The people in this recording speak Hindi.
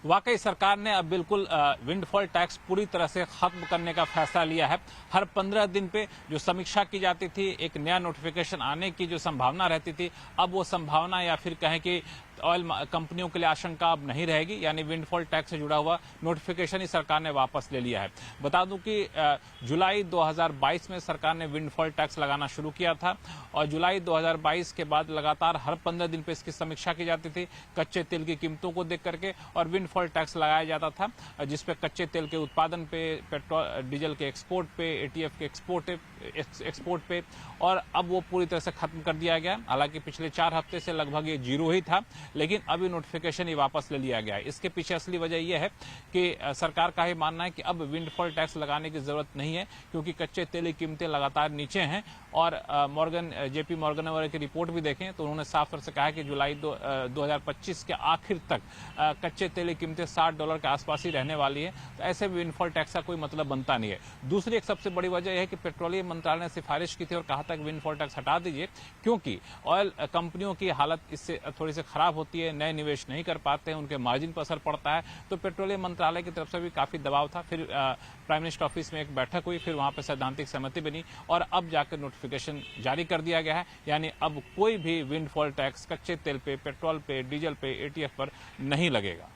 वाकई सरकार ने अब बिल्कुल विंडफॉल टैक्स पूरी तरह से खत्म करने का फैसला लिया है। हर 15 दिन पे जो समीक्षा की जाती थी, एक नया नोटिफिकेशन आने की जो संभावना रहती थी, अब वो संभावना या फिर कहें कि ऑयल कंपनियों के लिए आशंका अब नहीं रहेगी, यानी विंडफॉल टैक्स से जुड़ा हुआ नोटिफिकेशन ही सरकार ने वापस ले लिया है। बता दूं कि जुलाई 2022 में सरकार ने विंडफॉल टैक्स लगाना शुरू किया था और जुलाई 2022 के बाद लगातार हर 15 दिन पे इसकी समीक्षा की जाती थी कच्चे तेल की कीमतों को देख करके, और विंडफॉल टैक्स लगाया जाता था जिसपे कच्चे तेल के उत्पादन पे, पेट्रोल डीजल के एक्सपोर्ट पे, एटीएफ के एक्सपोर्ट पे, और अब वो पूरी तरह से खत्म कर दिया गया। हालांकि पिछले 4 हफ्ते से लगभग ये जीरो ही था, लेकिन अभी नोटिफिकेशन ही वापस ले लिया गया है। इसके पीछे असली वजह यह है कि सरकार का ही मानना है कि अब विंडफॉल टैक्स लगाने की जरूरत नहीं है, क्योंकि कच्चे तेल की कीमतें लगातार नीचे हैं। और जेपी मॉर्गन वगैरह की रिपोर्ट भी देखें तो उन्होंने साफ तौर से कहा कि जुलाई 2025 के आखिर तक कच्चे तेल की कीमतें $60 के आसपास ही रहने वाली है। तो ऐसे विंडफॉल टैक्स का कोई मतलब बनता नहीं है। दूसरी एक सबसे बड़ी वजह यह है कि पेट्रोलियम मंत्रालय ने सिफारिश की थी और कहा था कि विंडफॉल टैक्स हटा दीजिए, क्योंकि ऑयल कंपनियों की हालत इससे थोड़ी सी खराब होती है, नए निवेश नहीं कर पाते हैं, उनके मार्जिन पर असर पड़ता है। तो पेट्रोलियम मंत्रालय की तरफ से भी काफी दबाव था। फिर प्राइम मिनिस्टर ऑफिस में एक बैठक हुई, फिर वहां पर सैद्धांतिक सहमति बनी और अब जाकर नोटिफिकेशन जारी कर दिया गया है। यानी अब कोई भी विंडफॉल टैक्स कच्चे तेल पे, पेट्रोल पे, डीजल पे, एटीएफ पर नहीं लगेगा।